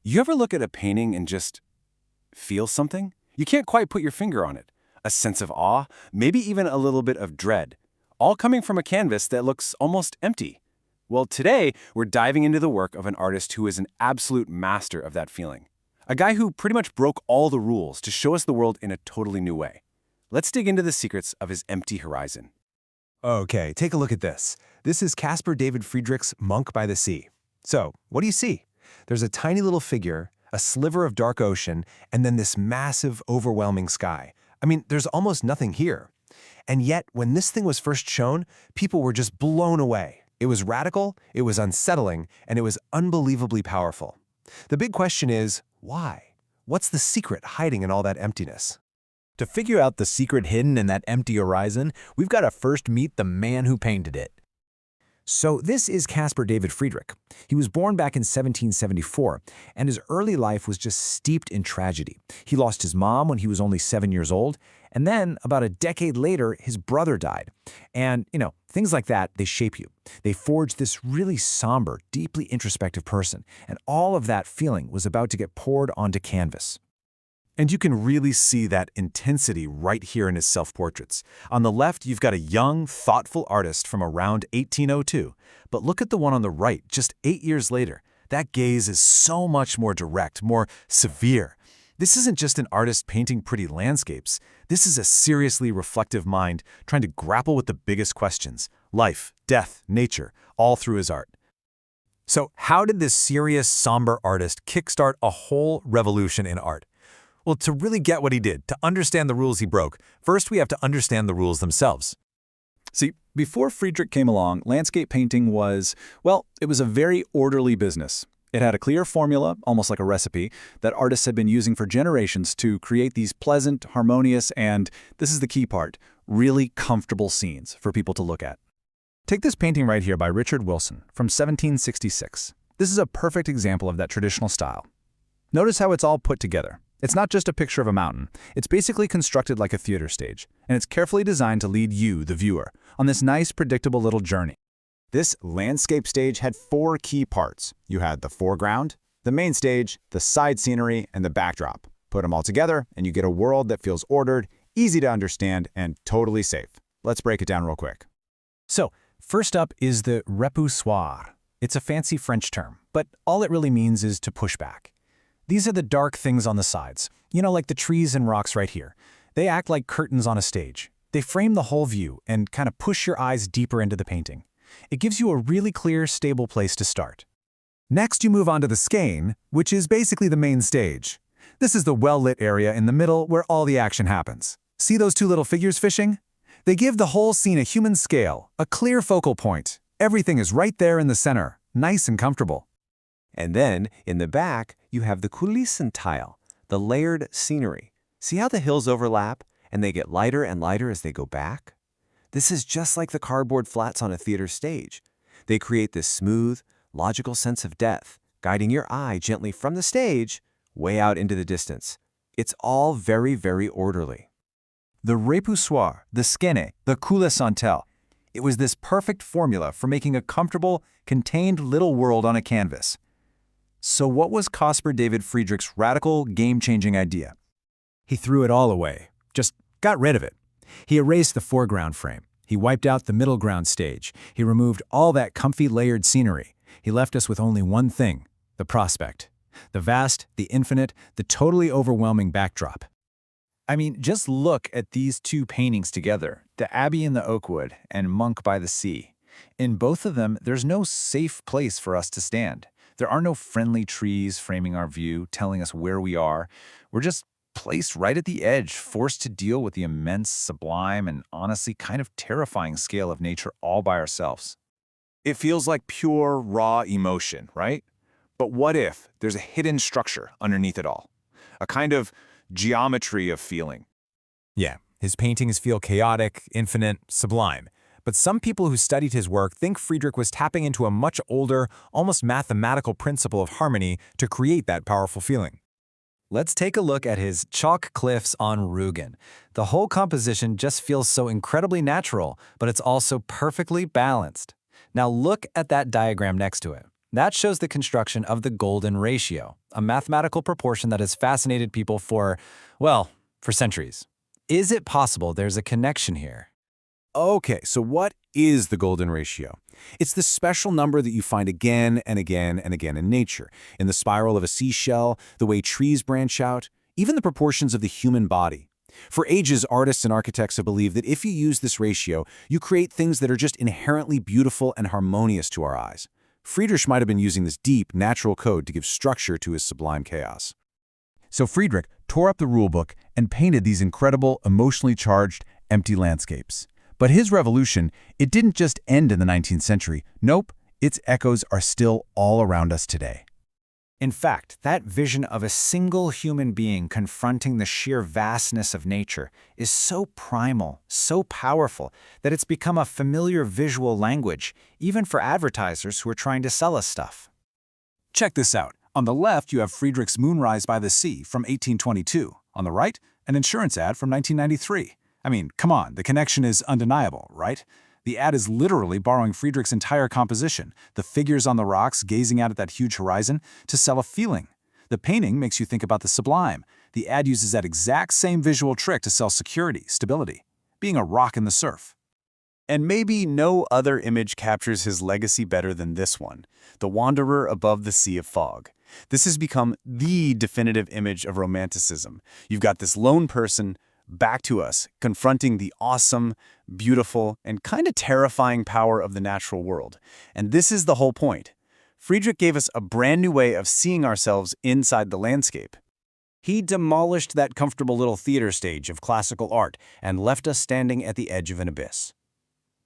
You ever look at a painting and just feel something? You can't quite put your finger on it. A sense of awe, maybe even a little bit of dread, all coming from a canvas that looks almost empty. Well, today, we're diving into the work of an artist who is an absolute master of that feeling. A guy who pretty much broke all the rules to show us the world in a totally new way. Let's dig into the secrets of his empty horizon. Okay, take a look at this. This is Caspar David Friedrich's Monk by the Sea. So, what do you see? There's a tiny little figure, a sliver of dark ocean, and then this massive, overwhelming sky. I mean, there's almost nothing here. And yet, when this thing was first shown, people were just blown away. It was radical, it was unsettling, and it was unbelievably powerful. The big question is, why? What's the secret hiding in all that emptiness? To figure out the secret hidden in that empty horizon, we've got to first meet the man who painted it. So this is Caspar David Friedrich. He was born back in 1774, and his early life was just steeped in tragedy. He lost his mom when he was only 7 years old, and then about a decade later, his brother died. And, things like that, they shape you. They forge this really somber, deeply introspective person, and all of that feeling was about to get poured onto canvas. And you can really see that intensity right here in his self-portraits. On the left, you've got a young, thoughtful artist from around 1802. But look at the one on the right, just 8 years later. That gaze is so much more direct, more severe. This isn't just an artist painting pretty landscapes. This is a seriously reflective mind trying to grapple with the biggest questions: life, death, nature, all through his art. So how did this serious, somber artist kickstart a whole revolution in art? Well, to really get what he did, to understand the rules he broke, first we have to understand the rules themselves. See, before Friedrich came along, landscape painting was, well, it was a very orderly business. It had a clear formula, almost like a recipe, that artists had been using for generations to create these pleasant, harmonious, and, this is the key part, really comfortable scenes for people to look at. Take this painting right here by Richard Wilson from 1766. This is a perfect example of that traditional style. Notice how it's all put together. It's not just a picture of a mountain. It's basically constructed like a theater stage, and it's carefully designed to lead you, the viewer, on this nice, predictable little journey. This landscape stage had 4 key parts. You had the foreground, the main stage, the side scenery, and the backdrop. Put them all together, and you get a world that feels ordered, easy to understand, and totally safe. Let's break it down real quick. So, first up is the repoussoir. It's a fancy French term, but all it really means is to push back. These are the dark things on the sides, like the trees and rocks right here. They act like curtains on a stage. They frame the whole view and kind of push your eyes deeper into the painting. It gives you a really clear, stable place to start. Next, you move on to the skein, which is basically the main stage. This is the well-lit area in the middle where all the action happens. See those 2 little figures fishing? They give the whole scene a human scale, a clear focal point. Everything is right there in the center, nice and comfortable. And then, in the back, you have the Kulissenteil, the layered scenery. See how the hills overlap, and they get lighter and lighter as they go back? This is just like the cardboard flats on a theater stage. They create this smooth, logical sense of depth, guiding your eye gently from the stage way out into the distance. It's all very, very orderly. The repoussoir, the skene, the Kulissenteil. It was this perfect formula for making a comfortable, contained little world on a canvas. So what was Caspar David Friedrich's radical, game-changing idea? He threw it all away, just got rid of it. He erased the foreground frame. He wiped out the middle ground stage. He removed all that comfy layered scenery. He left us with only one thing: the prospect. The vast, the infinite, the totally overwhelming backdrop. I mean, just look at these 2 paintings together, the Abbey in the Oakwood and Monk by the Sea. In both of them, there's no safe place for us to stand. There are no friendly trees framing our view, telling us where we are. We're just placed right at the edge, forced to deal with the immense, sublime, and honestly kind of terrifying scale of nature all by ourselves. It feels like pure, raw emotion, right? But what if there's a hidden structure underneath it all? A kind of geometry of feeling. Yeah, his paintings feel chaotic, infinite, sublime. But some people who studied his work think Friedrich was tapping into a much older, almost mathematical principle of harmony to create that powerful feeling. Let's take a look at his chalk cliffs on Rügen. The whole composition just feels so incredibly natural, but it's also perfectly balanced. Now look at that diagram next to it. That shows the construction of the golden ratio, a mathematical proportion that has fascinated people for centuries. Is it possible there's a connection here? Okay, so what is the golden ratio? It's the special number that you find again and again and again in nature, in the spiral of a seashell, the way trees branch out, even the proportions of the human body. For ages, artists and architects have believed that if you use this ratio, you create things that are just inherently beautiful and harmonious to our eyes. Friedrich might have been using this deep, natural code to give structure to his sublime chaos. So Friedrich tore up the rulebook and painted these incredible, emotionally charged, empty landscapes. But his revolution, it didn't just end in the 19th century. Nope, its echoes are still all around us today. In fact, that vision of a single human being confronting the sheer vastness of nature is so primal, so powerful, that it's become a familiar visual language, even for advertisers who are trying to sell us stuff. Check this out. On the left, you have Friedrich's Moonrise by the Sea from 1822. On the right, an insurance ad from 1993. I mean, come on, the connection is undeniable, right? The ad is literally borrowing Friedrich's entire composition, the figures on the rocks gazing out at that huge horizon, to sell a feeling. The painting makes you think about the sublime. The ad uses that exact same visual trick to sell security, stability, being a rock in the surf. And maybe no other image captures his legacy better than this one, the wanderer above the sea of fog. This has become the definitive image of Romanticism. You've got this lone person, back to us, confronting the awesome, beautiful, and kind of terrifying power of the natural world. And this is the whole point. Friedrich gave us a brand new way of seeing ourselves inside the landscape. He demolished that comfortable little theater stage of classical art and left us standing at the edge of an abyss.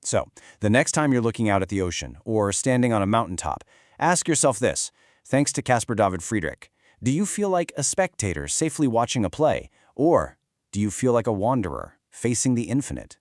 So, the next time you're looking out at the ocean or standing on a mountaintop, ask yourself this. Thanks to Caspar David Friedrich, do you feel like a spectator safely watching a play, or do you feel like a wanderer facing the infinite?